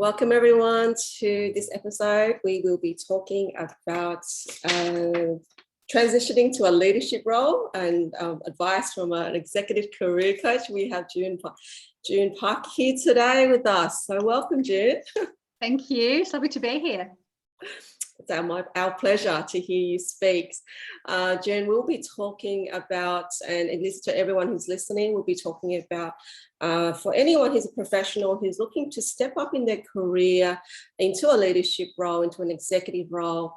Welcome everyone to this episode. We will be talking about transitioning to a leadership role and advice from an executive career coach. We have June Park here today with us. So welcome, June. Thank you. It's lovely to be here. It's our pleasure to hear you speak. June, we'll be talking about, and listen to everyone who's listening, we'll be talking about for anyone who's a professional who's looking to step up in their career into a leadership role, into an executive role,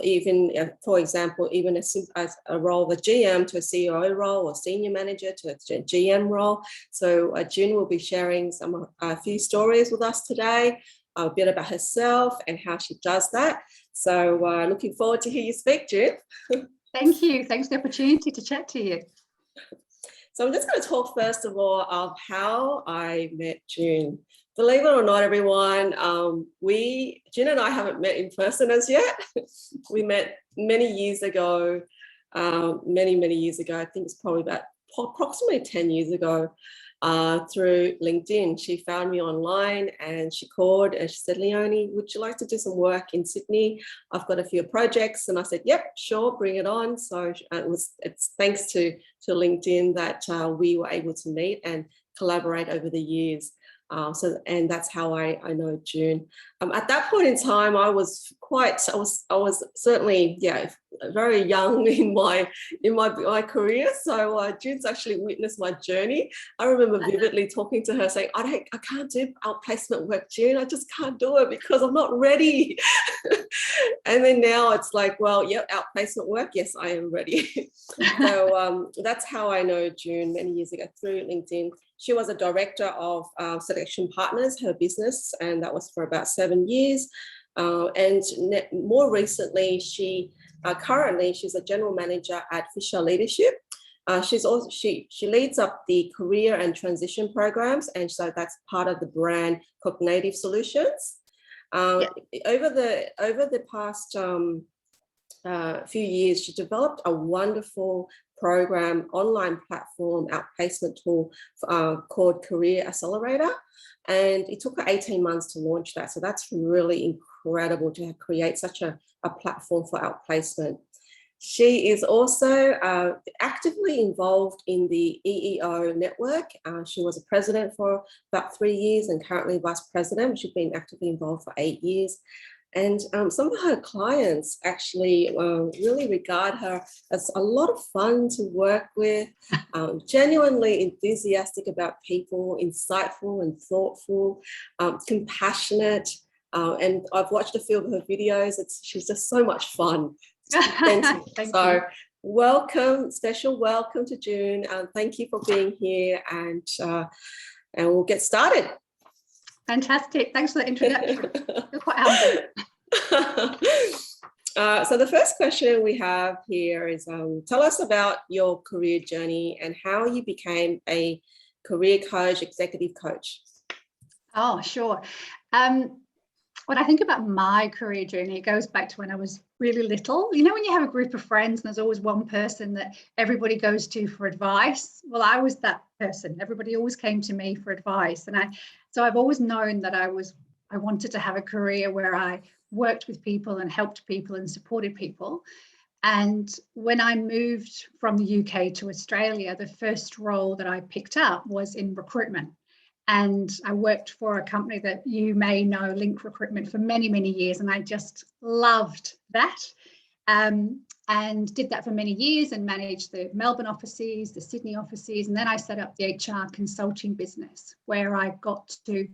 even, for example, even as a role of a GM to a CEO role or senior manager to a GM role. So June will be sharing a few stories with us today, a bit about herself and how she does that. So looking forward to hear you speak, June. Thank you. Thanks for the opportunity to chat to you. So I'm just going to talk first of all of how I met June. Believe it or not, everyone, June and I haven't met in person as yet. We met many years ago, many years ago. I think it's probably about approximately 10 years ago. Through LinkedIn. She found me online and she called and she said, Leonie, would you like to do some work in Sydney? I've got a few projects. And I said, yep, sure, bring it on. So it's thanks to LinkedIn that we were able to meet and collaborate over the years. And that's how I know June. At that point in time, I was certainly, very young in my career. So June's actually witnessed my journey. I remember vividly talking to her saying, I can't do outplacement work, June. I just can't do it because I'm not ready. And then now it's like, well, yeah, outplacement work. Yes, I am ready. So that's how I know June many years ago through LinkedIn. She was a director of Selection Partners, her business, and that was for about 7 years. And more recently, currently she's a general manager at Fisher Leadership. She leads up the career and transition programs, and so that's part of the brand Cognitive Solutions. Over the past few years, she developed a wonderful program, online platform, outplacement tool called Career Accelerator. And it took her 18 months to launch that. So that's really incredible to create such a platform for outplacement. She is also actively involved in the EEO network. She was a president for about 3 years and currently vice president. She's been actively involved for 8 years. And some of her clients actually really regard her as a lot of fun to work with, genuinely enthusiastic about people, insightful and thoughtful, compassionate. And I've watched a few of her videos. She's just so much fun. Thank you. Welcome, special welcome to June. Thank you for being here, and we'll get started. Fantastic. Thanks for the introduction. You're quite humble. So the first question we have here is, tell us about your career journey and how you became a career coach, executive coach. Oh, sure. When I think about my career journey, it goes back to when I was really little. You know, when you have a group of friends and there's always one person that everybody goes to for advice. Well, I was that person. Everybody always came to me for advice. So I've always known that I wanted to have a career where I worked with people and helped people and supported people. And when I moved from the UK to Australia, the first role that I picked up was in recruitment. And I worked for a company that you may know, Link Recruitment, for many, many years. And I just loved that, and did that for many years and managed the Melbourne offices, the Sydney offices. And then I set up the HR consulting business, where I got to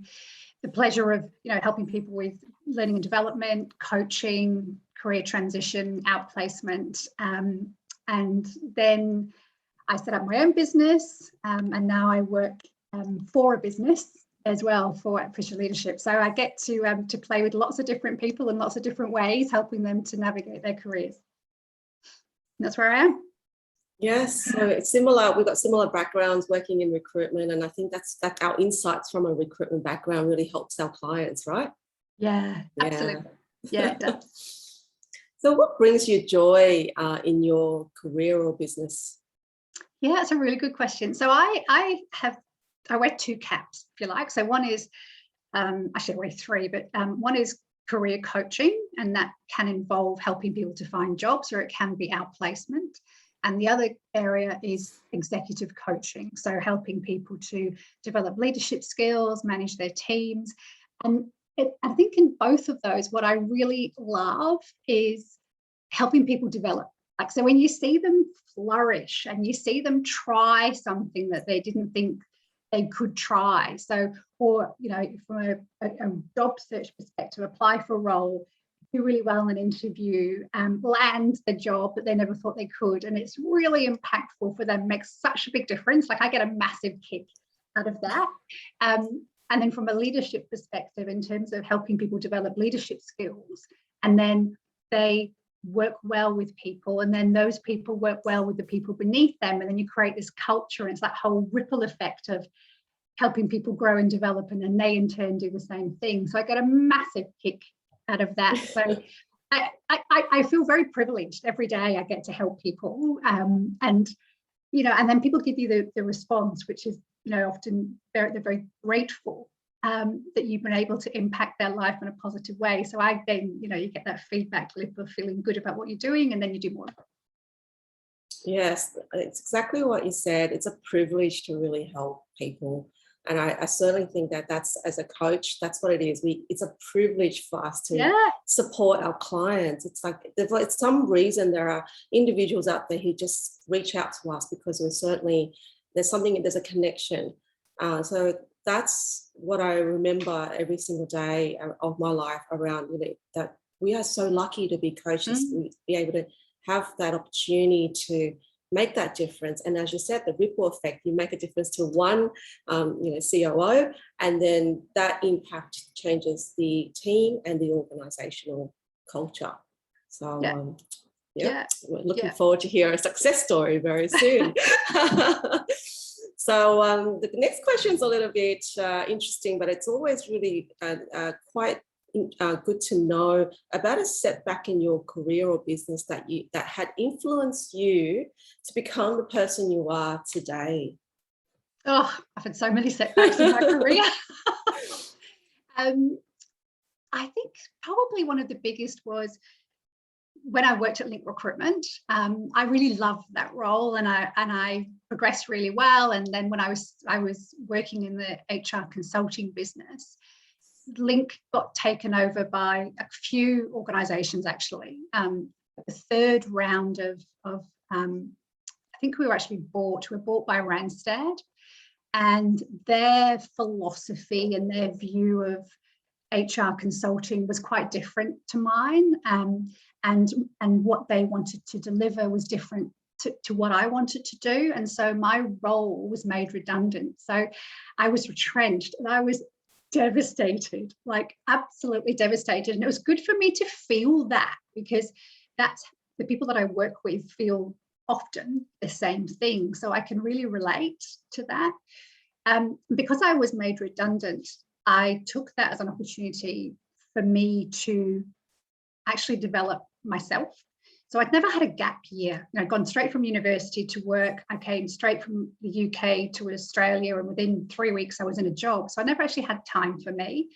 the pleasure of, helping people with learning and development, coaching, career transition, outplacement. And then I set up my own business, and now I work for a business as well for Fisher Leadership. So I get to play with lots of different people in lots of different ways, helping them to navigate their careers. And that's where I am. Yes, so it's similar. We've got similar backgrounds working in recruitment, and I think that our insights from a recruitment background really helps our clients, right? Yeah. Absolutely. Yeah, it does. So what brings you joy in your career or business? Yeah, that's a really good question. So I wear two caps, if you like. So one is actually three, but one is career coaching, and that can involve helping people to find jobs, or it can be outplacement. And the other area is executive coaching, so helping people to develop leadership skills, manage their teams. And I think in both of those, what I really love is helping people develop. Like, so when you see them flourish and you see them try something that they didn't think they could try. So, or, you know, from a job search perspective, apply for a role, do really well in an interview, land the job that they never thought they could. And it's really impactful for them, makes such a big difference. Like, I get a massive kick out of that. And then from a leadership perspective, in terms of helping people develop leadership skills, and then they work well with people, and then those people work well with the people beneath them, and then you create this culture, and it's that whole ripple effect of helping people grow and develop, and then they in turn do the same thing. So I get a massive kick out of that. So I feel very privileged every day. I get to help people, and you know, and then people give you the response, which is, you know, often they're very grateful that you've been able to impact their life in a positive way. So I then, you know, you get that feedback loop of feeling good about what you're doing, and then you do more. Yes, it's exactly what you said. It's a privilege to really help people. And I certainly think that that's, as a coach, that's what it is. It's a privilege for us to support our clients. It's like, for some reason, there are individuals out there who just reach out to us because there's a connection. So that's what I remember every single day of my life around, you know, that we are so lucky to be coaches, to be able to have that opportunity to make that difference. And as you said, the ripple effect, you make a difference to one, COO, and then that impact changes the team and the organizational culture. So we're looking forward to hear a success story very soon. So the next question is a little bit interesting, but it's always really quite good to know about a setback in your career or business that had influenced you to become the person you are today. Oh, I've had so many setbacks in my career. I think probably one of the biggest was when I worked at Link Recruitment. I really loved that role, and I progressed really well. And then when I was working in the HR consulting business, Link got taken over by a few organisations, actually. The third round of I think we were bought by Randstad, and their philosophy and their view of HR consulting was quite different to mine, and what they wanted to deliver was different to what I wanted to do. And so my role was made redundant. So I was retrenched, and I was devastated, like absolutely devastated. And it was good for me to feel that, because that's the people that I work with feel often the same thing. So I can really relate to that. Because I was made redundant, I took that as an opportunity for me to actually develop myself. So I'd never had a gap year. I'd gone straight from university to work. I came straight from the UK to Australia, and within 3 weeks I was in a job. So I never actually had time for me.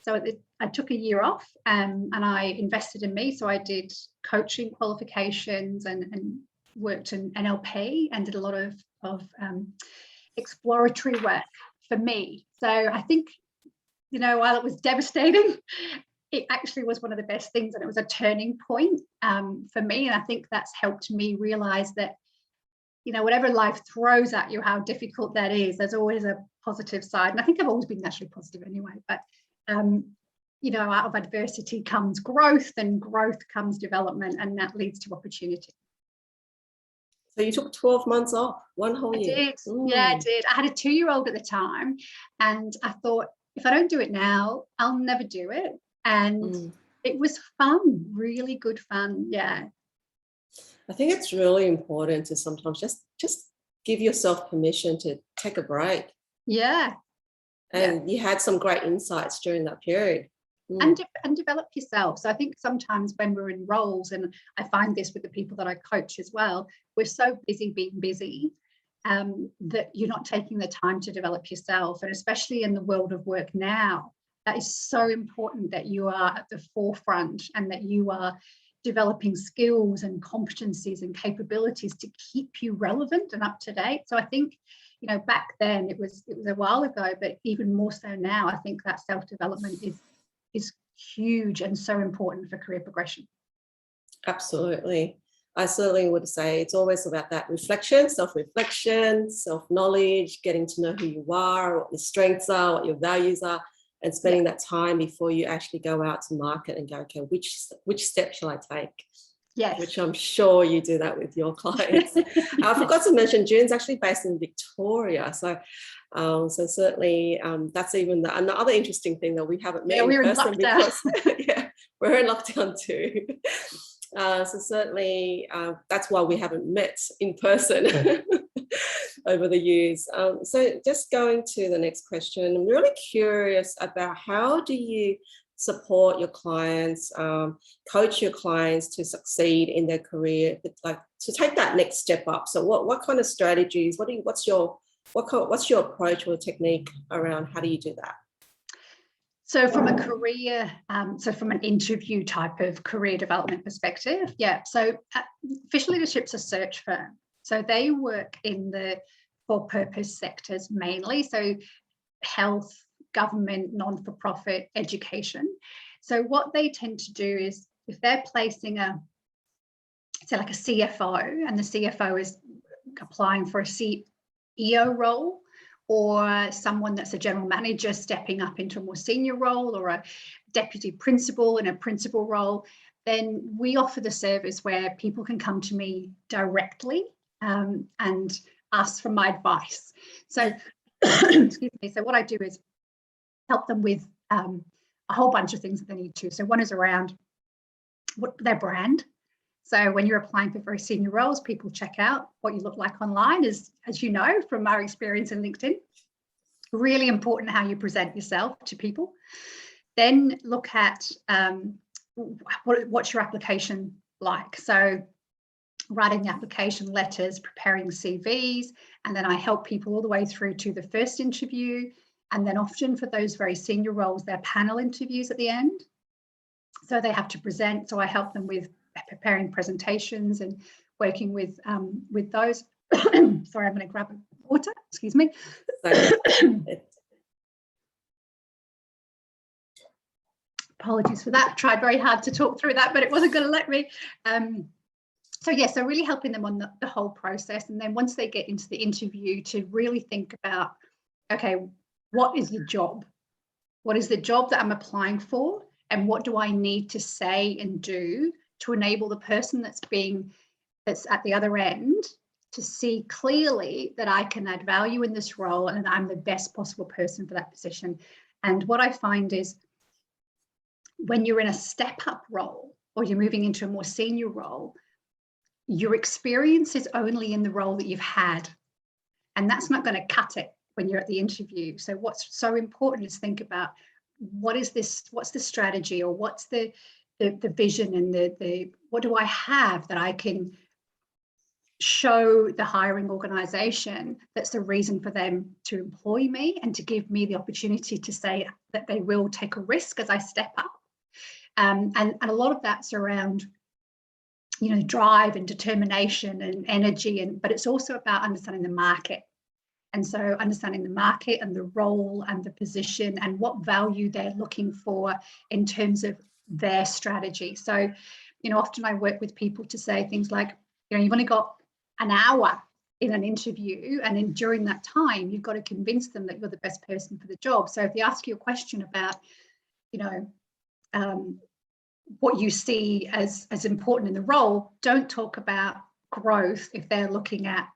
So I took a year off, and I invested in me. So I did coaching qualifications and worked in NLP and did a lot of exploratory work for me. So I think, while it was devastating, it actually was one of the best things, and it was a turning point for me. And I think that's helped me realize that, whatever life throws at you, how difficult that is, there's always a positive side. And I think I've always been naturally positive anyway, but out of adversity comes growth, and growth comes development, and that leads to opportunity. So you took 12 months off, one whole year. I did. Yeah, I did. I had a 2-year-old at the time, and I thought, if I don't do it now, I'll never do it. And it was fun, really good fun. Yeah. I think it's really important to sometimes just give yourself permission to take a break. Yeah. And you had some great insights during that period. And develop yourself. So I think sometimes when we're in roles, and I find this with the people that I coach as well, we're so busy being busy that you're not taking the time to develop yourself. And especially in the world of work now, that is so important, that you are at the forefront and that you are developing skills and competencies and capabilities to keep you relevant and up to date. So I think, you know, back then it was a while ago, but even more so now, I think that self-development is huge and so important for career progression. Absolutely. I certainly would say it's always about that reflection, self-reflection, self-knowledge, getting to know who you are, what your strengths are, what your values are, and spending that time before you actually go out to market and go, okay, which step shall I take? Yes. Which I'm sure you do that with your clients. I forgot to mention, June's actually based in Victoria. So certainly that's even another interesting thing that we haven't met in person, because we're in lockdown too. So certainly that's why we haven't met in person over the years. So just going to the next question, I'm really curious about how do you support your clients, coach your clients to succeed in their career, like to take that next step up. So what kind of strategies, what's your approach or technique around how do you do that? So from a career, so from an interview type of career development perspective, so Fish Leadership's a search firm. So they work in the for-purpose sectors mainly, so health, government, non-for-profit, education. So what they tend to do is, if they're placing like a CFO, and the CFO is applying for a CEO role, or someone that's a general manager stepping up into a more senior role, or a deputy principal in a principal role, then we offer the service where people can come to me directly and ask for my advice. So, excuse me. So what I do is help them with a whole bunch of things that they need to. So one is around their brand. So when you're applying for very senior roles, people check out what you look like online, as you know, from our experience in LinkedIn. Really important how you present yourself to people. Then look at what's your application like. So writing the application letters, preparing CVs, and then I help people all the way through to the first interview. And then often for those very senior roles, they're panel interviews at the end. So they have to present. So I help them with preparing presentations and working with those. Sorry, I'm going to grab a water. Excuse me. Apologies for that. Tried very hard to talk through that, but it wasn't going to let me. So really helping them on the whole process. And then once they get into the interview, to really think about, okay, what is the job? What is the job that I'm applying for? And what do I need to say and do to enable the person that's at the other end to see clearly that I can add value in this role and I'm the best possible person for that position. And what I find is, when you're in a step-up role or you're moving into a more senior role, your experience is only in the role that you've had. And that's not going to cut it when you're at the interview. So what's so important is think about, what's the strategy, or what's the vision, and what do I have that I can show the hiring organization that's the reason for them to employ me, and to give me the opportunity to say that they will take a risk as I step up. And a lot of that's around, you know, drive and determination and energy, but it's also about understanding the market. And so understanding the market and the role and the position and what value they're looking for in terms of their strategy. So, you know, often I work with people to say things like, you know, you've only got an hour in an interview, and during that time, you've got to convince them that you're the best person for the job. So if they ask you a question about, you know, what you see as important in the role, don't talk about growth if they're looking at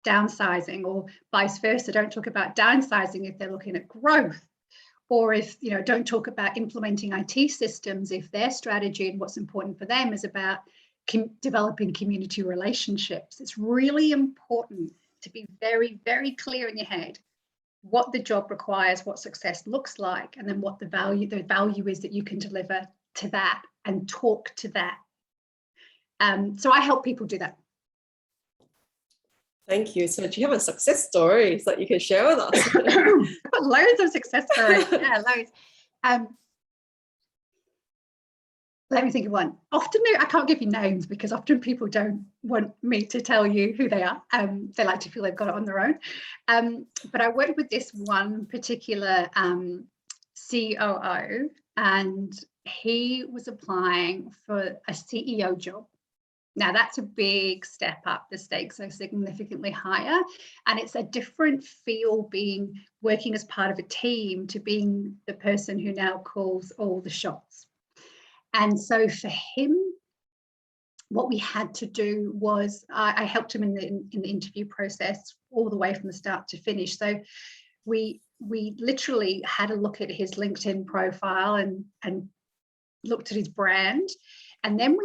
downsizing, or vice versa. Don't talk about downsizing if they're looking at growth. Or if, you know, don't talk about implementing IT systems if their strategy and what's important for them is about developing community relationships. It's really important to be very, very clear in your head what the job requires, what success looks like, and then what the value is that you can deliver to that, and talk to that. So I help people do that. Thank you. So do you have a success story that you can share with us? I've got loads of success stories. Yeah, loads. Let me think of one. Often, I can't give you names because often people don't want me to tell you who they are. They like to feel they've got it on their own. But I worked with this one particular COO, and he was applying for a CEO job. Now, that's a big step up. The stakes are significantly higher, and it's a different feel working as part of a team to being the person who now calls all the shots. And so for him, what we had to do was I helped him in the interview process all the way from the start to finish. So we literally had a look at his LinkedIn profile and looked at his brand. And then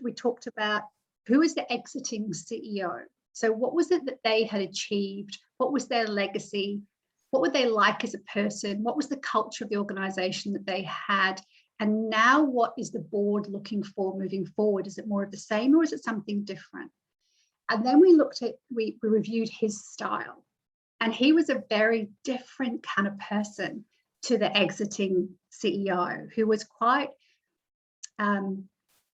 we talked about who is the exiting CEO. So what was it that they had achieved? What was their legacy? What were they like as a person? What was the culture of the organization that they had? And now what is the board looking for moving forward? Is it more of the same or is it something different? And then we reviewed his style. And he was a very different kind of person to the exiting CEO, who was quite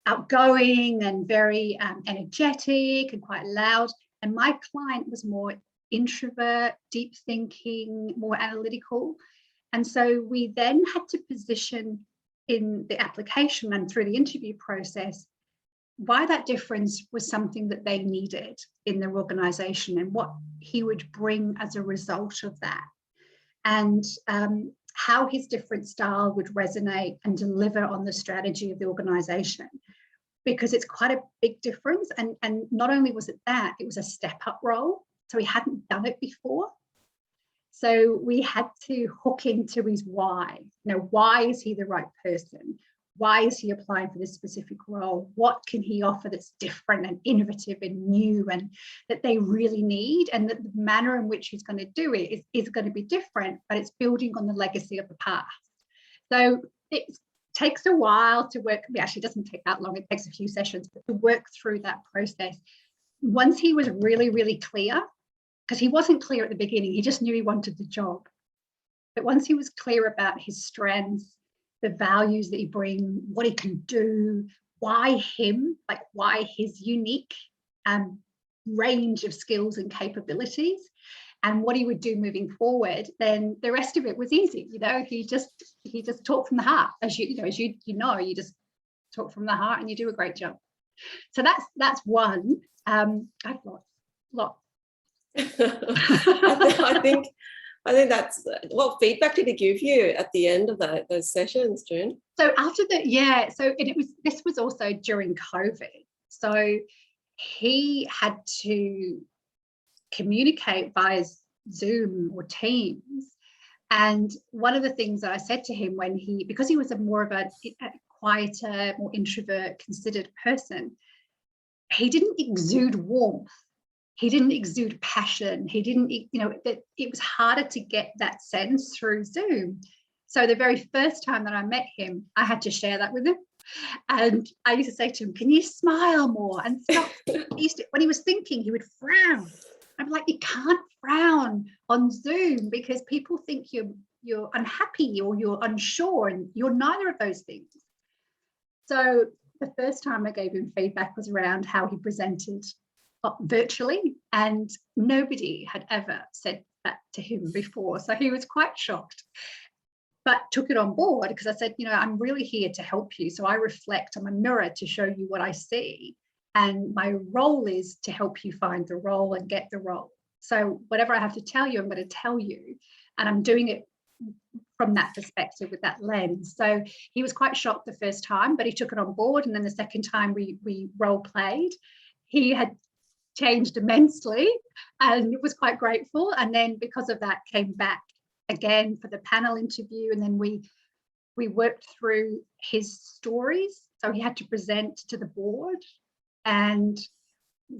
outgoing and very energetic and quite loud. And my client was more introvert, deep thinking, more analytical. And so we then had to position in the application and through the interview process why that difference was something that they needed in their organization and what he would bring as a result of that, and how his different style would resonate and deliver on the strategy of the organization, because it's quite a big difference. And not only was it that, it was a step up role, so he hadn't done it before. So we had to hook into his why. Why is he the right person? Why is he applying for this specific role? What can he offer that's different and innovative and new and that they really need? And that the manner in which he's going to do it is going to be different, but it's building on the legacy of the past. So it takes a while to work. It actually doesn't take that long. It takes a few sessions, but to work through that process. Once he was really, really clear, because he wasn't clear at the beginning, he just knew he wanted the job. But once he was clear about his strengths, the values that he brings, what he can do, why him, like why his unique range of skills and capabilities, and what he would do moving forward, then the rest of it was easy. He just talked from the heart, as you just talk from the heart and you do a great job. So that's one. I've lots. I think that's what feedback did he give you at the end of those sessions, June? So after this was also during COVID. So he had to communicate via Zoom or Teams. And one of the things that I said to him because he was more of a quieter, more introvert, considered person, he didn't exude warmth. He didn't exude passion. He didn't, it was harder to get that sense through Zoom. So the very first time that I met him, I had to share that with him. And I used to say to him, can you smile more? And stop. When he was thinking, he would frown. I'm like, you can't frown on Zoom because people think you're unhappy or you're unsure, and you're neither of those things. So the first time I gave him feedback was around how he presented virtually, and nobody had ever said that to him before. So he was quite shocked, but took it on board because I said, I'm really here to help you. So I reflect, I'm a mirror to show you what I see. And my role is to help you find the role and get the role. So whatever I have to tell you, I'm going to tell you. And I'm doing it from that perspective with that lens. So he was quite shocked the first time, but he took it on board. And then the second time we role played, he had changed immensely and was quite grateful. And then because of that came back again for the panel interview. And then we worked through his stories. So he had to present to the board. And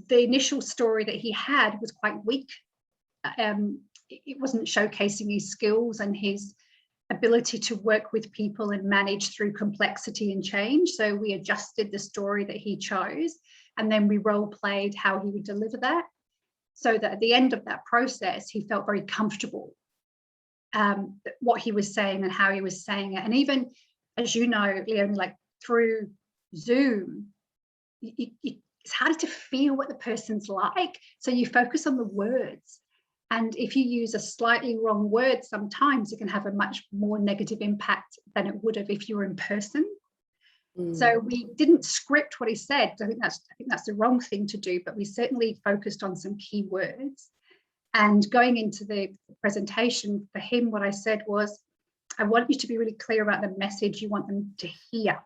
the initial story that he had was quite weak. It wasn't showcasing his skills and his ability to work with people and manage through complexity and change. So we adjusted the story that he chose, and then we role played how he would deliver that, so that at the end of that process, he felt very comfortable what he was saying and how he was saying it. And even, as you know, Leonie, like through Zoom, it's harder to feel what the person's like. So you focus on the words. And if you use a slightly wrong word, sometimes it can have a much more negative impact than it would have if you were in person. So we didn't script what he said. I think that's the wrong thing to do, but we certainly focused on some key words. And going into the presentation for him, what I said was, I want you to be really clear about the message you want them to hear.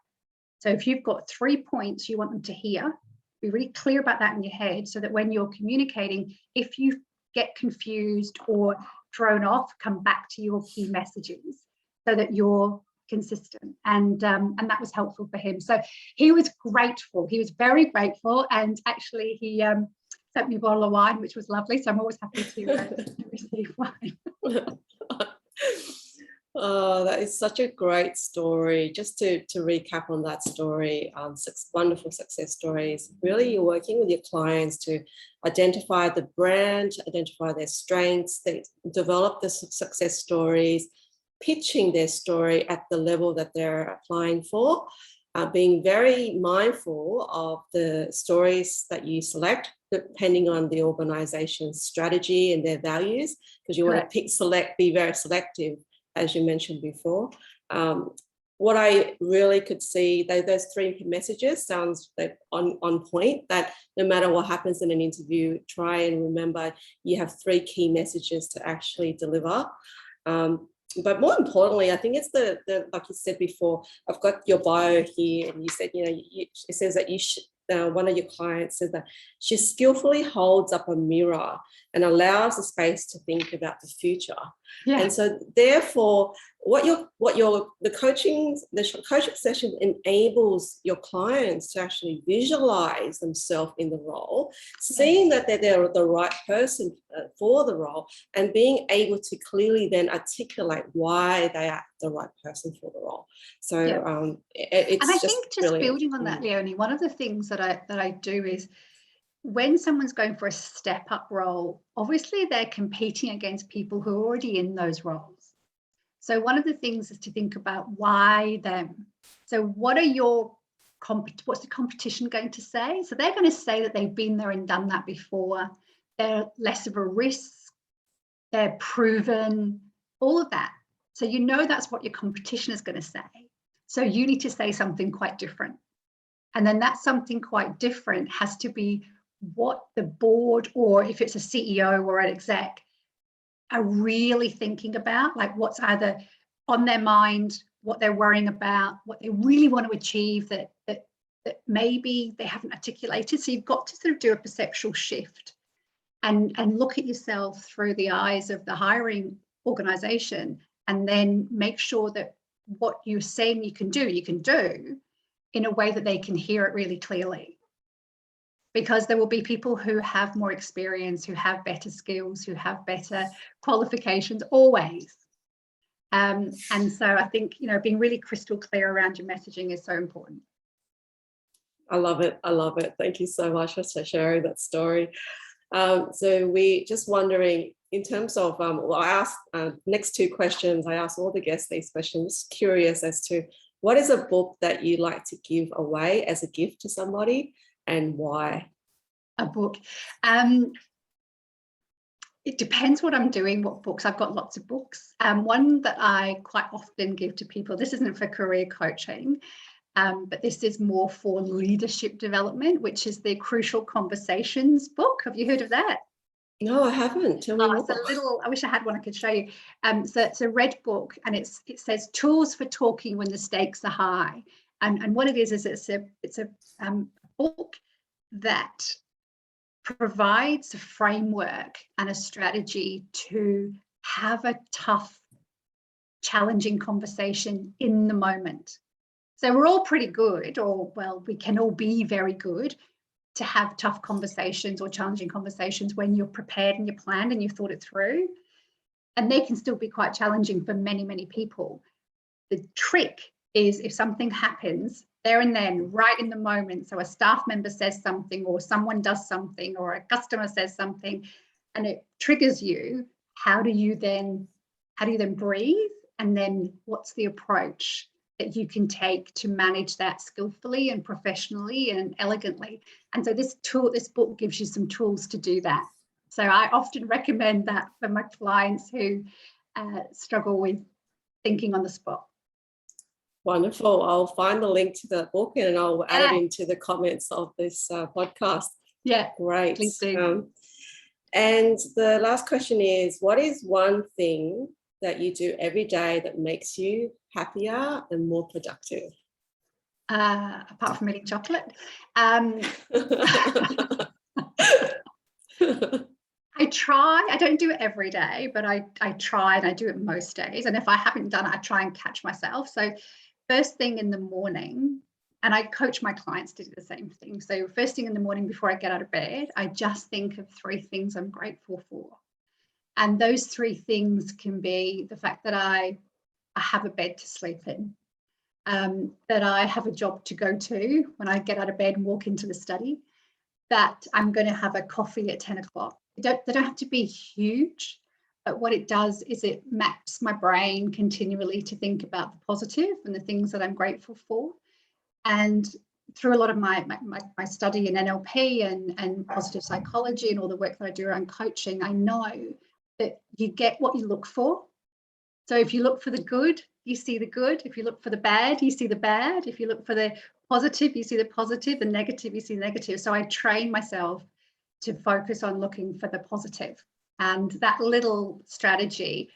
So if you've got 3 points you want them to hear, be really clear about that in your head, so that when you're communicating, if you get confused or thrown off, come back to your key messages so that you're consistent. And that was helpful for him. So he was grateful. He was very grateful. And actually he sent me a bottle of wine, which was lovely. So I'm always happy to receive wine. Oh, that is such a great story. Just to recap on that story, wonderful success stories. Really, you're working with your clients to identify the brand, identify their strengths, they develop the success stories, pitching their story at the level that they're applying for, being very mindful of the stories that you select, depending on the organization's strategy and their values, because you want to be very selective, as you mentioned before. What I really could see, those 3 messages sounds on point, that no matter what happens in an interview, try and remember you have 3 key messages to actually deliver. But more importantly, I think it's the like you said before, I've got your bio here, and you said, it says that one of your clients says that she skillfully holds up a mirror and allows the space to think about the future. Yeah. And so therefore, the coaching session enables your clients to actually visualize themselves in the role, seeing that they're the right person for the role, and being able to clearly then articulate why they are the right person for the role. So it's, and I think just building on that, Leonie, one of the things that I do is, when someone's going for a step up role, obviously they're competing against people who are already in those roles. So one of the things is to think about why them. So what's the competition going to say? So they're going to say that they've been there and done that before. They're less of a risk. They're proven, all of that. So that's what your competition is going to say. So you need to say something quite different. And then that something quite different has to be what the board, or if it's a CEO or an exec, are really thinking about, like what's either on their mind, what they're worrying about, what they really want to achieve that maybe they haven't articulated. So you've got to sort of do a perceptual shift and look at yourself through the eyes of the hiring organization, and then make sure that what you're saying you can do in a way that they can hear it really clearly. Because there will be people who have more experience, who have better skills, who have better qualifications, always. And so I think, being really crystal clear around your messaging is so important. I love it. I love it. Thank you so much for sharing that story. So we just wondering, in terms of, I asked next 2 questions, I asked all the guests these questions, curious as to what is a book that you like to give away as a gift to somebody, and why? A book. It depends what I'm doing, what books. I've got lots of books. One that I quite often give to people, this isn't for career coaching, but this is more for leadership development, which is the Crucial Conversations book. Have you heard of that? No, I haven't. Tell me more. It's I wish I had one I could show you. So it's a red book, and it says Tools for Talking When the Stakes Are High. And what it is it's a book that provides a framework and a strategy to have a tough, challenging conversation in the moment. So we're all pretty good, or well, we can all be very good to have tough conversations or challenging conversations when you're prepared and you're planned and you've thought it through. And they can still be quite challenging for many, many people. The trick is, if something happens there and then, right in the moment, so a staff member says something, or someone does something, or a customer says something, and it triggers you, how do you then how do you then breathe? And then what's the approach that you can take to manage that skillfully and professionally and elegantly? And so this book gives you some tools to do that. So I often recommend that for my clients who struggle with thinking on the spot. Wonderful. I'll find the link to the book and I'll add it into the comments of this podcast. Yeah, great. Please do. And the last question is, what is one thing that you do every day that makes you happier and more productive? Apart from eating chocolate. I try. I don't do it every day, but I try, and I do it most days. And if I haven't done it, I try and catch myself. So first thing in the morning, and I coach my clients to do the same thing. So first thing in the morning before I get out of bed, I just think of 3 things I'm grateful for. And those 3 things can be the fact that I have a bed to sleep in, that I have a job to go to when I get out of bed and walk into the study, that I'm going to have a coffee at 10 o'clock. They don't have to be huge, but what it does is it maps my brain continually to think about the positive and the things that I'm grateful for. And through a lot of my study in NLP and positive psychology and all the work that I do around coaching, I know that you get what you look for. So if you look for the good, you see the good. If you look for the bad, you see the bad. If you look for the positive, you see the positive. The negative, you see the negative. So I train myself to focus on looking for the positive. And that little strategy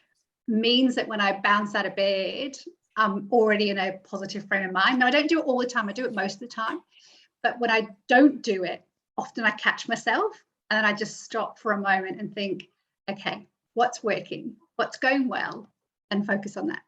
means that when I bounce out of bed, I'm already in a positive frame of mind. Now, I don't do it all the time. I do it most of the time. But when I don't do it, often I catch myself and then I just stop for a moment and think, okay, what's working? What's going well? And focus on that.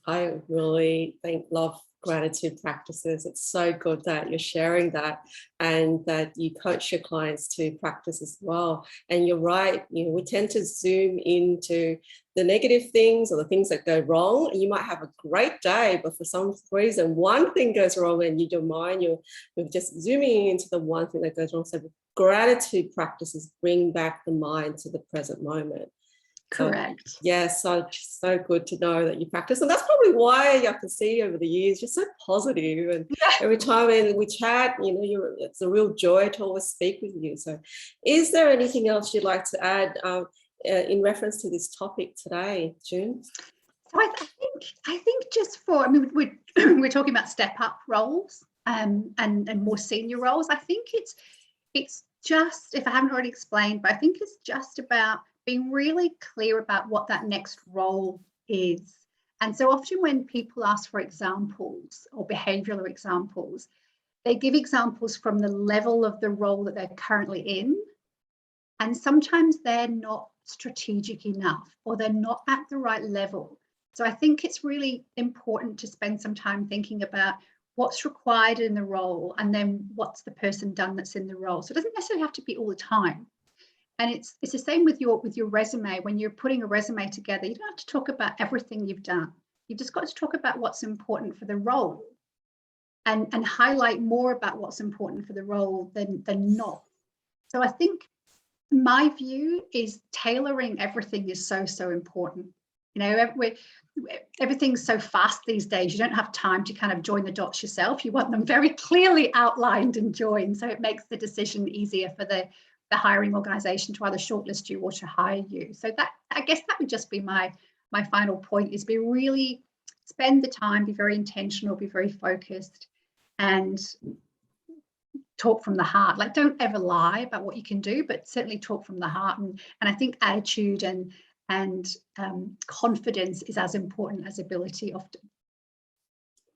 I really love gratitude practices. It's so good that you're sharing that and that you coach your clients to practice as well. And you're right, we tend to zoom into the negative things or the things that go wrong. And you might have a great day, but for some reason, one thing goes wrong and your mind, you're just zooming into the one thing that goes wrong. So gratitude practices bring back the mind to the present moment. Correct. Yes, so good to know that you practice. And that's probably why I can see over the years, you're so positive. And every time we chat, it's a real joy to always speak with you. So is there anything else you'd like to add in reference to this topic today, June? So I think just we're talking about step up roles and more senior roles. I think it's just, if I haven't already explained, but I think it's just about being really clear about what that next role is. And so often when people ask for examples or behavioural examples, they give examples from the level of the role that they're currently in. And sometimes they're not strategic enough or they're not at the right level. So I think it's really important to spend some time thinking about what's required in the role and then what's the person done that's in the role. So it doesn't necessarily have to be all the time. And it's the same with your resume. When you're putting a resume together, you don't have to talk about everything you've done. You've just got to talk about what's important for the role and highlight more about what's important for the role than not. So I think my view is tailoring everything is so important. Everything's so fast these days. You don't have time to kind of join the dots yourself. You want them very clearly outlined and joined. So it makes the decision easier for the hiring organization to either shortlist you or to hire you. So that, I guess that would just be my final point, is be really spend the time, be very intentional, be very focused, and talk from the heart. Like, don't ever lie about what you can do, but certainly talk from the heart. And I think attitude and confidence is as important as ability often.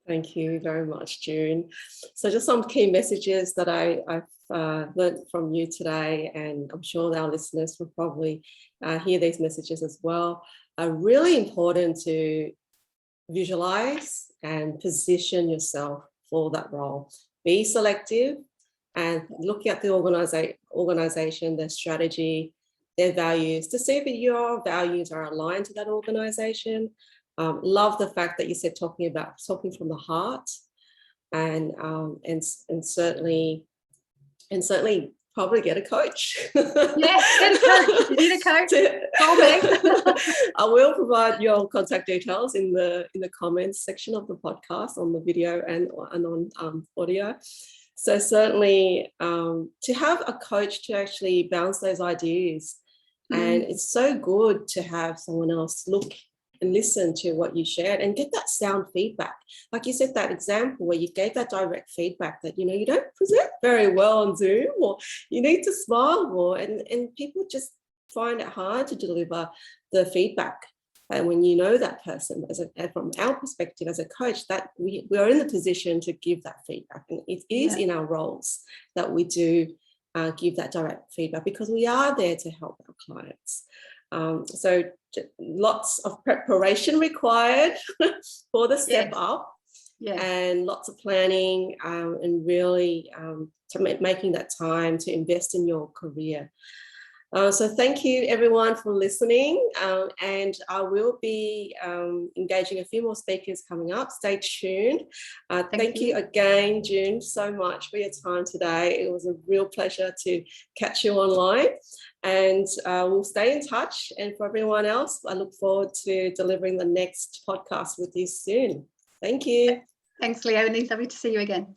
Thank you very much, June. So just some key messages that I've learned from you today, and I'm sure our listeners will probably hear these messages as well, are really important to visualize and position yourself for that role. Be selective and look at the organization, their strategy, their values, to see if your values are aligned to that organization. Love the fact that you said talking from the heart, and certainly probably get a coach. Yes, get a coach. You need a coach. Call me. I will provide your contact details in the comments section of the podcast, on the video and on audio. So certainly to have a coach to actually bounce those ideas. And it's so good to have someone else look and listen to what you shared and get that sound feedback. Like you said, that example where you gave that direct feedback that, you know, you don't present very well on Zoom, or you need to smile more, and people just find it hard to deliver the feedback. And when you know that person, from our perspective as a coach, that we are in the position to give that feedback. And it is in our roles that we do give that direct feedback, because we are there to help our clients. So lots of preparation required for the step up, and lots of planning, and really making that time to invest in your career. So thank you everyone for listening, and I will be engaging a few more speakers coming up. Stay tuned. Thank you again, June, so much for your time today. It was a real pleasure to catch you online, and we'll stay in touch. And for everyone else, I look forward to delivering the next podcast with you soon. Thank you. Thanks, Leonie. Lovely to see you again.